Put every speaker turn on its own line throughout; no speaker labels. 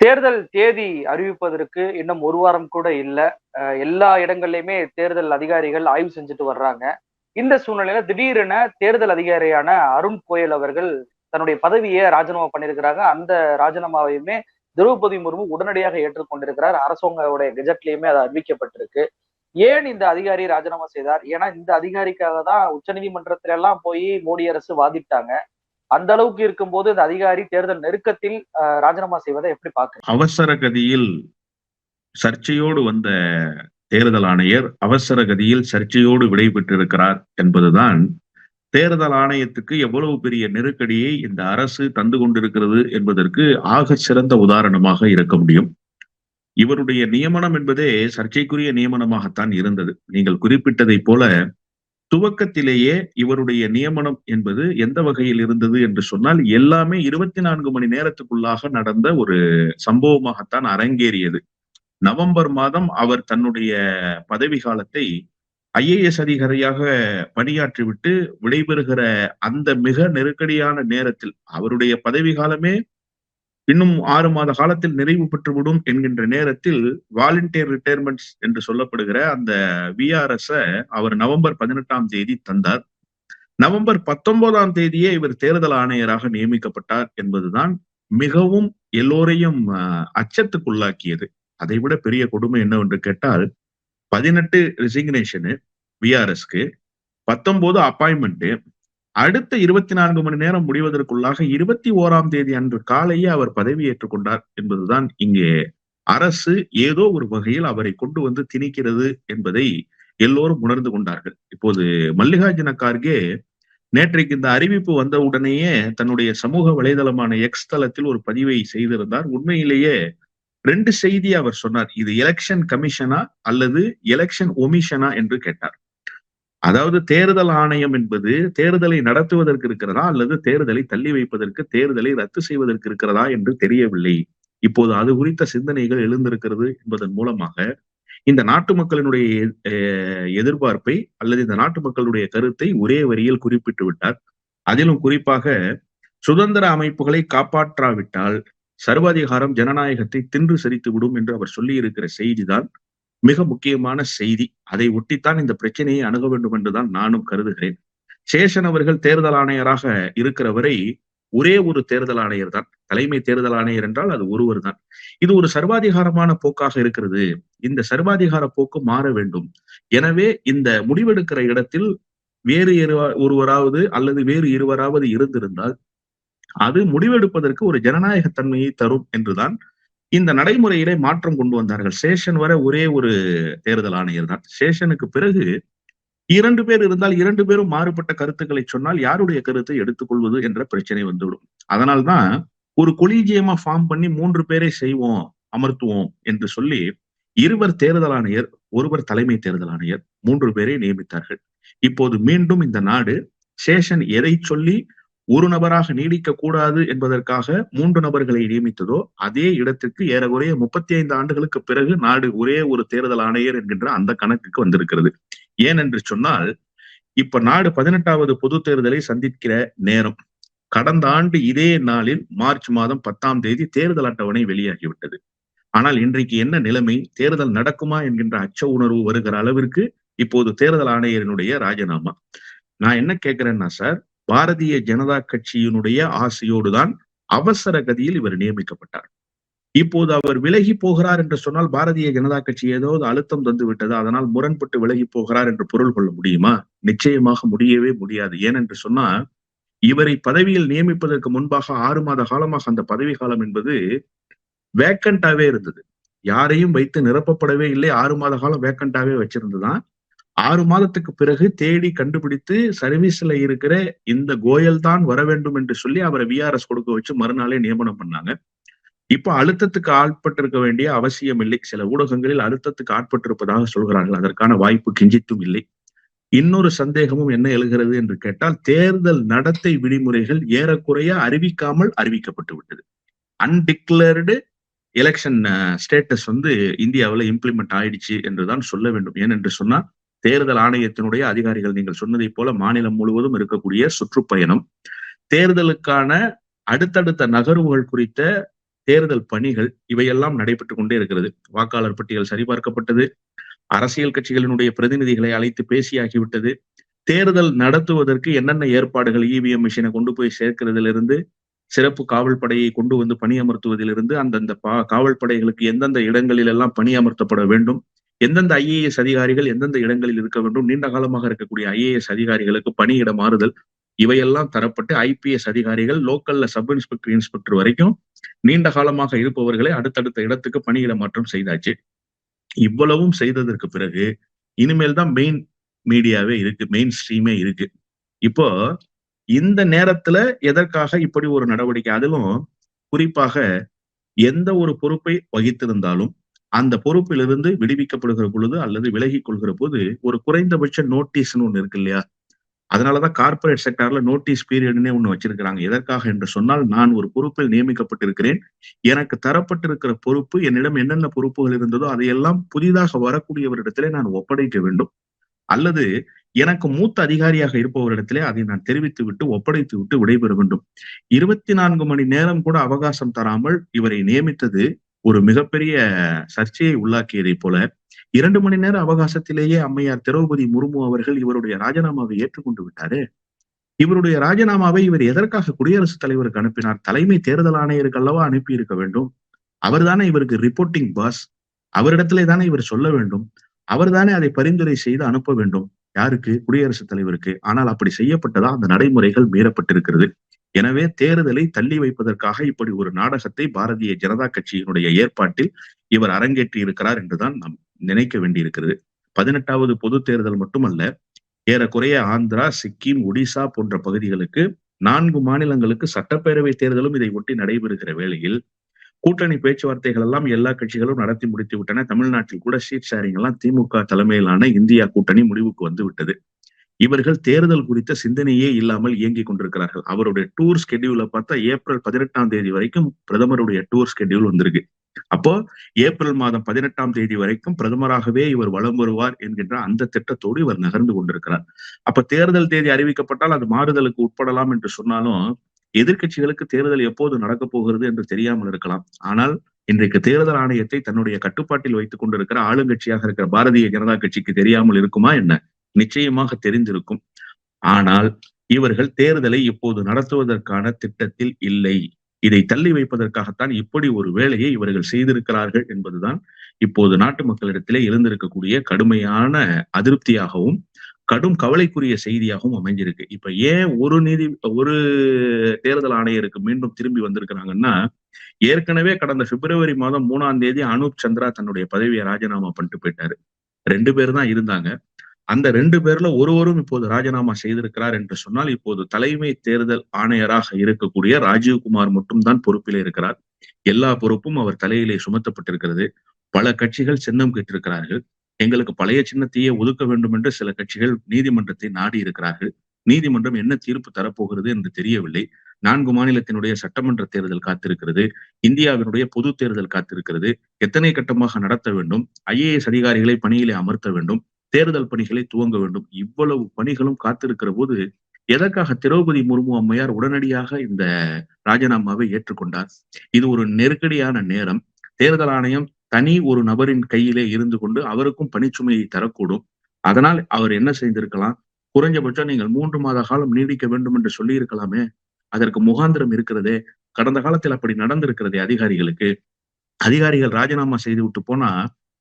தேர்தல் தேதி அறிவிப்பதற்கு இன்னும் ஒரு வாரம் கூட இல்ல. எல்லா இடங்கள்லயுமே தேர்தல் அதிகாரிகள் ஆய்வு செஞ்சுட்டு வர்றாங்க. இந்த சூழ்நிலையில திடீரென தேர்தல் அதிகாரியான அருண் கோயல் அவர்கள் தன்னுடைய பதவியை ராஜினாமா பண்ணியிருக்கிறாங்க. அந்த ராஜினாமாவையுமே திரௌபதி முர்மு உடனடியாக ஏற்றுக்கொண்டிருக்கிறார். அரசாங்கவுடைய கெஜெட்லயுமே அது அறிவிக்கப்பட்டிருக்கு. ஏன் இந்த அதிகாரி ராஜினாமா செய்தார்? ஏன்னா இந்த அதிகாரிக்காக தான் உச்சநீதிமன்றத்தில எல்லாம் போய் மோடி அரசு வாதிட்டாங்க. அந்த அளவுக்கு இருக்கும்போது இந்த அதிகாரி தேர்தல் நெருக்கத்தில் ராஜினாமா செய்வதை எப்படி பார்க்கிறீங்க?
அவசர கதியில் சர்ச்சையோடு வந்த தேர்தல் ஆணையர் அவசர கதியில் சர்ச்சையோடு விடை பெற்றிருக்கிறார் என்பதுதான் தேர்தல் ஆணையத்துக்கு எவ்வளவு பெரிய நெருக்கடியை இந்த அரசு தந்து கொண்டிருக்கிறது என்பதற்கு ஆக சிறந்த உதாரணமாக இருக்க முடியும். இவருடைய நியமனம் என்பதே சர்ச்சைக்குரிய நியமனமாகத்தான் இருந்தது. நீங்கள் குறிப்பிட்டதைப் போல துவக்கத்திலேயே இவருடைய நியமனம் என்பது எந்த வகையில் இருந்தது என்று சொன்னால் எல்லாமே 24 மணி நேரத்துக்குள்ளாக நடந்த ஒரு சம்பவமாகத்தான் அரங்கேறியது. நவம்பர் மாதம் அவர் தன்னுடைய பதவி காலத்தை IAS அதிகாரியாக பணியாற்றிவிட்டு விடைபெறுகிற அந்த மிக நெருக்கடியான நேரத்தில் அவருடைய பதவி காலமே இன்னும் 6 மாத காலத்தில் நிறைவு பெற்றுவிடும் என்கின்ற நேரத்தில் வாலண்டியர் ரிட்டையர்மெண்ட்ஸ் என்று சொல்லப்படுகிற அந்த VRS அவர் நவம்பர் 18ஆம் தேதி தந்தார். நவம்பர் 19ஆம் தேதியே இவர் தேர்தல் ஆணையராக நியமிக்கப்பட்டார் என்பதுதான் மிகவும் எல்லோரையும் அச்சத்துக்குள்ளாக்கியது. அதைவிட பெரிய கொடுமை என்னவென்று கேட்டால் 18 ரெசிக்னேஷனு VRSக்கு, 19 அப்பாயின்மெண்ட். அடுத்த 24 மணி நேரம் முடிவதற்குள்ளாக 21ஆம் தேதி அன்று காலையே அவர் பதவி ஏற்றுக்கொண்டார் என்பதுதான் இங்கே அரசு ஏதோ ஒரு வகையில் அவரை கொண்டு வந்து திணிக்கிறது என்பதை எல்லோரும் உணர்ந்து கொண்டார்கள். இப்போது மல்லிகார்ஜுன கார்கே நேற்றைக்கு இந்த அறிவிப்பு வந்த உடனேயே தன்னுடைய சமூக வலைதளமான எக்ஸ் தளத்தில் ஒரு பதிவை செய்திருந்தார். உண்மையிலேயே 2 செய்தி அவர் சொன்னார். இது எலெக்ஷன் கமிஷனா அல்லது எலெக்ஷன் ஒமிஷனா என்று கேட்டார். அதாவது தேர்தல் ஆணையம் என்பது தேர்தலை நடத்துவதற்கு இருக்கிறதா அல்லது தேர்தலை தள்ளி வைப்பதற்கு, தேர்தலை ரத்து செய்வதற்கு இருக்கிறதா என்று தெரியவில்லை. இப்போது அது குறித்த சிந்தனைகள் எழுந்திருக்கிறது என்பதன் மூலமாக இந்த நாட்டு மக்களினுடைய எதிர்பார்ப்பை அல்லது இந்த நாட்டு மக்களுடைய கருத்தை ஒரே வரியில் குறிப்பிட்டு விட்டார். அதிலும் குறிப்பாக சுதந்திர அமைப்புகளை காப்பாற்றாவிட்டால் சர்வாதிகாரம் ஜனநாயகத்தை தின்று செறித்து விடும் என்று அவர் சொல்லி இருக்கிற செய்திதான் மிக முக்கியமான செய்தி. அதை ஒட்டித்தான் இந்த பிரச்சனையை அணுக வேண்டும் என்றுதான் நானும் கருதுகிறேன். சேஷன் அவர்கள் தேர்தல் ஆணையராக இருக்கிற வரை ஒரே ஒரு தேர்தல் ஆணையர் தான், தலைமை தேர்தல் ஆணையர் என்றால் அது ஒருவர் தான். இது ஒரு சர்வாதிகாரமான போக்காக இருக்கிறது. இந்த சர்வாதிகார போக்கு மாற வேண்டும். எனவே இந்த முடிவெடுக்கிற இடத்தில் வேறு ஒருவராவது அல்லது வேறு இருவராவது இருந்திருந்தால் அது முடிவெடுப்பதற்கு ஒரு ஜனநாயக தன்மையை தரும் என்றுதான் இந்த நடைமுறையிலே மாற்றம் கொண்டு வந்தார்கள். சேஷன் வர ஒரே ஒரு தேர்தல் ஆணையர் தான். சேஷனுக்கு பிறகு 2 பேர் இருந்தால் 2 பேரும் மாறுபட்ட கருத்துக்களை சொன்னால் யாருடைய கருத்தை எடுத்துக்கொள்வது என்ற பிரச்சனை வந்துவிடும். அதனால்தான் ஒரு கொலீஜியமா ஃபார்ம் பண்ணி 3 பேரை செய்வோம், அமர்த்துவோம் என்று சொல்லி 2 தேர்தல் ஆணையர், 1 தலைமை தேர்தல் ஆணையர், 3 பேரை நியமித்தார்கள். இப்போது மீண்டும் இந்த நாடு சேஷன் எதை சொல்லி ஒரு நபராக நீடிக்க கூடாது என்பதற்காக 3 நபர்களை நியமித்ததோ அதே இடத்துக்கு ஏறக்குறைய 35 ஆண்டுகளுக்கு பிறகு நாடு ஒரே ஒரு தேர்தல் ஆணையர் என்கின்ற அந்த கணக்குக்கு வந்திருக்கிறது. ஏனென்று சொன்னால் இப்ப நாடு 18வது பொது தேர்தலை சந்திக்கிற நேரம். கடந்த ஆண்டு இதே நாளில் மார்ச் மாதம் 10ஆம் தேதி தேர்தல் அட்டவணை வெளியாகிவிட்டது. ஆனால் இன்றைக்கு என்ன நிலைமை? தேர்தல் நடக்குமா என்கின்ற அச்ச உணர்வு வருகிற அளவிற்கு இப்போது தேர்தல் ஆணையரினுடைய ராஜினாமா. நான் என்ன கேட்கிறேன்னா சார், பாரதிய ஜனதா கட்சியினுடைய ஆசையோடு தான் அவசர கதியில் இவர் நியமிக்கப்பட்டார். இப்போது அவர் விலகி போகிறார் என்று சொன்னால் பாரதிய ஜனதா கட்சி ஏதாவது அழுத்தம் தந்து விட்டது, அதனால் முரண்பட்டு விலகி போகிறார் என்று பொருள் கொள்ள முடியுமா? நிச்சயமாக முடியவே முடியாது. ஏனென்று சொன்னால் இவரை பதவியில் நியமிப்பதற்கு முன்பாக 6 மாத காலமாக அந்த பதவி காலம் என்பது வேக்கண்டாவே இருந்தது. யாரையும் வைத்து நிரப்பப்படவே இல்லை. 6 மாத காலம் வேக்கண்டாவே வச்சிருந்துதான் 6 மாதத்துக்கு பிறகு தேடி கண்டுபிடித்து சர்வீஸ்ல இருக்கிற இந்த கோயல் தான் வர வேண்டும் என்று சொல்லி அவரை VRS கொடுக்க வச்சு மறுநாளே நியமனம் பண்ணாங்க. இப்ப அழுத்தத்துக்கு ஆட்பட்டிருக்க வேண்டிய அவசியம் இல்லை. சில ஊடகங்களில் அழுத்தத்துக்கு ஆட்பட்டிருப்பதாக சொல்கிறார்கள். அதற்கான வாய்ப்பு கிஞ்சித்தும் இல்லை. இன்னொரு சந்தேகமும் என்ன எழுகிறது என்று கேட்டால், தேர்தல் நடத்தை விதிமுறைகள் ஏறக்குறைய அறிவிக்காமல் அறிவிக்கப்பட்டு விட்டது. அன்டிக்ளேர்டு எலெக்ஷன் ஸ்டேட்டஸ் இந்தியாவில் இம்ப்ளிமெண்ட் ஆயிடுச்சு என்றுதான் சொல்ல வேண்டும். ஏனென்று சொன்னா தேர்தல் ஆணையத்தினுடைய அதிகாரிகள் நீங்கள் சொன்னதை போல மாநிலம் முழுவதும் இருக்கக்கூடிய சுற்றுப்பயணம், தேர்தலுக்கான அடுத்தடுத்த நகர்வுகள் குறித்த தேர்தல் பணிகள் இவையெல்லாம் நடைபெற்றுக் கொண்டே இருக்கிறது. வாக்காளர் பட்டியல் சரிபார்க்கப்பட்டது. அரசியல் கட்சிகளினுடைய பிரதிநிதிகளை அழைத்து பேசியாகிவிட்டது. தேர்தல் நடத்துவதற்கு என்னென்ன ஏற்பாடுகள், இவிஎம் மிஷினை கொண்டு போய் சேர்க்கிறதிலிருந்து, சிறப்பு காவல் படையை கொண்டு வந்து பணியமர்த்துவதிலிருந்து, அந்தந்த காவல் படைகளுக்கு எந்தெந்த இடங்களில் எல்லாம் பணியமர்த்தப்பட வேண்டும், எந்தெந்த ஐஏஎஸ் அதிகாரிகள் எந்தெந்த இடங்களில் இருக்க வேண்டும், நீண்ட காலமாக இருக்கக்கூடிய ஐஏஎஸ் அதிகாரிகளுக்கு பணியிட மாறுதல், இவையெல்லாம் தரப்பட்டு ஐபிஎஸ் அதிகாரிகள் லோக்கல்ல சப் இன்ஸ்பெக்டர், இன்ஸ்பெக்டர் வரைக்கும் நீண்ட காலமாக இருப்பவர்களை அடுத்தடுத்த இடத்துக்கு பணியிட மாற்றம் செய்தாச்சு. இவ்வளவும் செய்ததற்கு பிறகு இனிமேல் தான் மெயின் மீடியாவே இருக்கு, மெயின் ஸ்ட்ரீமே இருக்கு. இப்போ இந்த நேரத்துல எதற்காக இப்படி ஒரு நடவடிக்கை? அதிலும் குறிப்பாக எந்த ஒரு பொறுப்பை வகித்திருந்தாலும் அந்த பொறுப்பிலிருந்து விடுவிக்கப்படுகிற பொழுது அல்லது விலகிக் கொள்கிற போது ஒரு குறைந்தபட்ச நோட்டீஸ்னு ஒண்ணு இருக்கு இல்லையா? அதனாலதான் கார்ப்பரேட் செக்டார்ல நோட்டீஸ் பீரியட்னே ஒண்ணு வச்சிருக்கிறாங்க. எதற்காக என்று சொன்னால், நான் ஒரு பொறுப்பில் நியமிக்கப்பட்டிருக்கிறேன், எனக்கு தரப்பட்டிருக்கிற பொறுப்பு, என்னிடம் என்னென்ன பொறுப்புகள் இருந்ததோ அதையெல்லாம் புதிதாக வரக்கூடியவரிடத்திலே நான் ஒப்படைக்க வேண்டும், அல்லது எனக்கு மூத்த அதிகாரியாக இருப்பவரிடத்திலே அதை நான் தெரிவித்து விட்டு ஒப்படைத்து விட்டு விடைபெற வேண்டும். 24 மணி நேரம் கூட அவகாசம் தராமல் இவரை நியமித்தது ஒரு மிகப்பெரிய சர்ச்சையை உள்ளாக்கியதை போல, 2 மணி நேர அவகாசத்திலேயே அம்மையார் திரௌபதி முர்மு அவர்கள் இவருடைய ராஜினாமாவை ஏற்றுக்கொண்டு விட்டாரு. இவருடைய ராஜினாமாவை இவர் எதற்காக குடியரசுத் தலைவருக்கு அனுப்பினார்? தலைமை தேர்தல் ஆணையருக்கு அல்லவா அனுப்பி இருக்க வேண்டும். அவர்தானே இவருக்கு ரிப்போர்ட்டிங் பாஸ். அவரிடத்திலே தானே இவர் சொல்ல வேண்டும். அவர்தானே அதை பரிந்துரை செய்து அனுப்ப வேண்டும். யாருக்கு? குடியரசுத் தலைவருக்கு. ஆனால் அப்படி செய்யப்பட்டதா? அந்த நடைமுறைகள் மீறப்பட்டிருக்கிறது. எனவே தேர்தலை தள்ளி வைப்பதற்காக இப்படி ஒரு நாடகத்தை பாரதிய ஜனதா கட்சியினுடைய ஏற்பாட்டில் இவர் அரங்கேற்றி இருக்கிறார் என்றுதான் நாம் நினைக்க வேண்டியிருக்கிறது. 18வது பொது தேர்தல் மட்டுமல்ல, ஏறக்குறைய ஆந்திரா, சிக்கிம், ஒடிசா போன்ற பகுதிகளுக்கு 4 மாநிலங்களுக்கு சட்டப்பேரவை தேர்தலும் இதை ஒட்டி நடைபெறுகிற வேளையில் கூட்டணி பேச்சுவார்த்தைகள் எல்லாம் எல்லா கட்சிகளும் நடத்தி முடித்து விட்டன. தமிழ்நாட்டில் கூட சீட் ஷேரிங் எல்லாம் திமுக தலைமையிலான இந்தியா கூட்டணி முடிவுக்கு வந்து விட்டது. இவர்கள் தேர்தல் குறித்த சிந்தனையே இல்லாமல் இயங்கிக் கொண்டிருக்கிறார்கள். அவருடைய டூர் ஸ்கெடியூல பார்த்தா ஏப்ரல் 18ஆம் தேதி வரைக்கும் பிரதமருடைய டூர் ஸ்கெடியூல் வந்திருக்கு. அப்போ ஏப்ரல் மாதம் 18ஆம் தேதி வரைக்கும் பிரதமராகவே இவர் வலம் வருவார் என்கின்ற அந்த திட்டத்தோடு இவர் நகர்ந்து கொண்டிருக்கிறார். அப்ப தேர்தல் தேதி அறிவிக்கப்பட்டால் அது மாறுதலுக்கு உட்படலாம் என்று சொன்னாலும், எதிர்க்கட்சிகளுக்கு தேர்தல் எப்போது நடக்கப் போகிறது என்று தெரியாமல் இருக்கலாம். ஆனால் இன்றைக்கு தேர்தல் ஆணையத்தை தன்னுடைய கட்டுப்பாட்டில் வைத்துக் கொண்டிருக்கிற ஆளுங்கட்சியாக இருக்கிற பாரதிய ஜனதா கட்சிக்கு தெரியாமல் இருக்குமா என்ன? நிச்சயமாக தெரிந்திருக்கும். ஆனால் இவர்கள் தேர்தலை இப்போது நடத்துவதற்கான திட்டத்தில் இல்லை. இதை தள்ளி வைப்பதற்காகத்தான் இப்படி ஒரு வேலையை இவர்கள் செய்திருக்கிறார்கள் என்பதுதான் இப்போது நாட்டு மக்களிடத்திலே இருந்திருக்கக்கூடிய கடுமையான அதிருப்தியாகவும் கடும் கவலைக்குரிய செய்தியாகவும் அமைஞ்சிருக்கு. இப்ப ஏன் ஒரு தேர்தல் ஆணையருக்கு மீண்டும் திரும்பி வந்திருக்கிறாங்கன்னா, ஏற்கனவே கடந்த பிப்ரவரி மாதம் 3ஆம் தேதி அனூப் சந்திரா தன்னுடைய பதவியை ராஜினாமா பண்ணிட்டு போயிட்டாரு. 2 பேர் தான் இருந்தாங்க. அந்த 2 பேர்ல ஒருவரும் இப்போது ராஜினாமா செய்திருக்கிறார் என்று சொன்னால், இப்போது தலைமை தேர்தல் ஆணையராக இருக்கக்கூடிய ராஜீவ்குமார் மட்டும்தான் பொறுப்பிலே இருக்கிறார். எல்லா பொறுப்பும் அவர் தலையிலே சுமத்தப்பட்டிருக்கிறது. பல கட்சிகள் சின்னம் கேட்டிருக்கிறார்கள். எங்களுக்கு பழைய சின்னத்தையே ஒதுக்க வேண்டும் என்று சில கட்சிகள் நீதிமன்றத்தை நாடி இருக்கிறார்கள். நீதிமன்றம் என்ன தீர்ப்பு தரப்போகிறது என்று தெரியவில்லை. 4 மாநிலத்தினுடைய சட்டமன்ற தேர்தல் காத்திருக்கிறது. இந்தியாவினுடைய பொது தேர்தல் காத்திருக்கிறது. எத்தனை கட்டமாக நடத்த வேண்டும்? ஐஏஎஸ் அதிகாரிகளை பணியிலே அமர்த்த வேண்டும். தேர்தல் பணிகளை துவங்க வேண்டும். இவ்வளவு பணிகளும் காத்திருக்கிற போது எதற்காக திரௌபதி முர்மு அம்மையார் உடனடியாக இந்த ராஜினாமாவை ஏற்றுக்கொண்டார்? இது ஒரு நெருக்கடியான நேரம். தேர்தல் ஆணையம் தனி ஒரு நபரின் கையிலே இருந்து கொண்டு அவருக்கும் பணிச்சுமையை தரக்கூடும். அதனால் அவர் என்ன செய்திருக்கலாம்? குறைஞ்சபட்சம் நீங்கள் 3 மாத காலம் நீடிக்க வேண்டும் என்று சொல்லி இருக்கலாமே. அதற்கு முகாந்திரம் இருக்கிறதே. கடந்த காலத்தில் அப்படி நடந்திருக்கிறதே. அதிகாரிகள் ராஜினாமா செய்து விட்டு போனா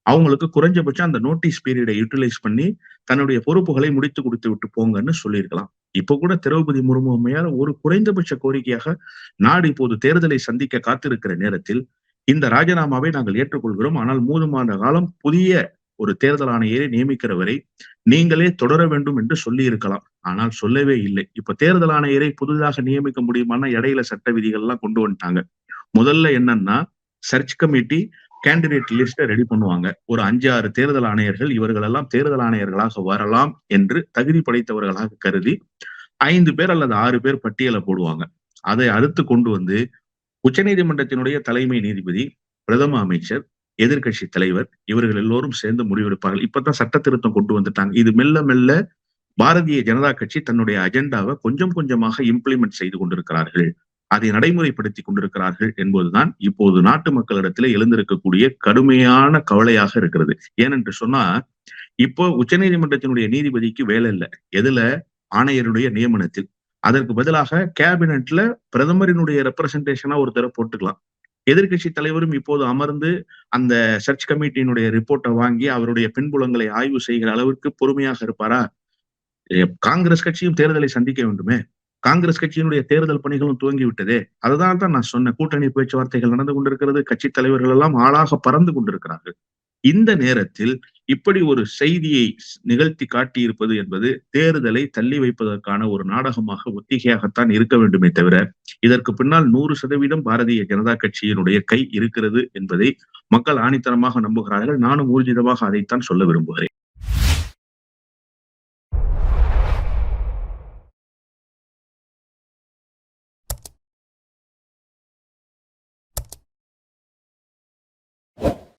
அவங்களுக்கு குறைஞ்சபட்சம் அந்த நோட்டீஸ் பீரியடை யூட்டிலைஸ் பண்ணி தன்னுடைய பொறுப்புகளை முடித்து கொடுத்து விட்டு போங்கன்னு சொல்லியிருக்கலாம். இப்ப கூட திரௌபதி முர்மு அம்மையார் ஒரு குறைந்தபட்ச கோரிக்கையாக நாடு இப்போது தேர்தலை சந்திக்க காத்திருக்கிற நேரத்தில் இந்த ராஜினாமாவை நாங்கள் ஏற்றுக்கொள்கிறோம், ஆனால் 3 மாத காலம் புதிய ஒரு தேர்தல் ஆணையரை நியமிக்கிற வரை நீங்களே தொடர வேண்டும் என்று சொல்லி இருக்கலாம். ஆனால் சொல்லவே இல்லை. இப்ப தேர்தல் ஆணையரை புதிதாக நியமிக்க முடியுமானா இடையில சட்ட விதிகள் எல்லாம் கொண்டு வந்துட்டாங்க. முதல்ல என்னன்னா, சர்ச் கமிட்டி கேண்டிடேட் லிஸ்ட ரெடி பண்ணுவாங்க. ஒரு 5-6 தேர்தல் ஆணையர்கள் இவர்கள் எல்லாம் தேர்தல் ஆணையர்களாக வரலாம் என்று தகுதி படைத்தவர்களாக கருதி 5 பேர் அல்லது 6 பேர் பட்டியலை போடுவாங்க. அதை அடுத்து கொண்டு வந்து உச்சநீதிமன்றத்தினுடைய தலைமை நீதிபதி, பிரதம அமைச்சர், எதிர்கட்சி தலைவர் இவர்கள் எல்லோரும் சேர்ந்து முடிவெடுப்பார்கள். இப்பதான் சட்ட திருத்தம் கொண்டு வந்துட்டாங்க. இது மெல்ல மெல்ல பாரதிய ஜனதா கட்சி தன்னுடைய அஜெண்டாவை கொஞ்சம் கொஞ்சமாக இம்ப்ளிமெண்ட் செய்து கொண்டிருக்கிறார்கள். அதை நடைமுறைப்படுத்தி கொண்டிருக்கிறார்கள் என்பதுதான் இப்போது நாட்டு மக்களிடத்திலே எழுந்திருக்கக்கூடிய கடுமையான கவலையாக இருக்கிறது. ஏனென்று சொன்னா, இப்போ உச்சநீதிமன்றத்தினுடைய நீதிபதிக்கு வேலை இல்லை. எதுல? ஆணையருடைய நியமனத்தில். அதற்கு பதிலாக கேபினெட்ல பிரதமரினுடைய ரெப்ரசன்டேஷனா ஒருத்தரை போட்டுக்கலாம். எதிர்க்கட்சி தலைவரும் இப்போது அமர்ந்து அந்த சர்ச் கமிட்டியினுடைய ரிப்போர்ட்டை வாங்கி அவருடைய பின்புலங்களை ஆய்வு செய்கிற அளவிற்கு பொறுமையாக இருப்பாரா? காங்கிரஸ் கட்சியும் தேர்தலை சந்திக்க வேண்டுமே. காங்கிரஸ் கட்சியினுடைய தேர்தல் பணிகளும் துவங்கி விட்டதே. அதுதான் நான் சொன்ன கூட்டணி பேச்சுவார்த்தைகள் நடந்து கொண்டிருக்கிறது. கட்சி தலைவர்கள் எல்லாம் ஆளாக பறந்து கொண்டிருக்கிறார்கள். இந்த நேரத்தில் இப்படி ஒரு செய்தியை நிகழ்த்தி காட்டியிருப்பது என்பது தேர்தலை தள்ளி வைப்பதற்கான ஒரு நாடகமாக, ஒத்திகையாகத்தான் இருக்க வேண்டுமே தவிர, இதற்கு பின்னால் 100% பாரதிய ஜனதா கட்சியினுடைய கை இருக்கிறது என்பதை மக்கள் ஆணித்தனமாக நம்புகிறார்கள். நானும் ஊர்ஜிதமாக அதைத்தான் சொல்ல விரும்புகிறேன்.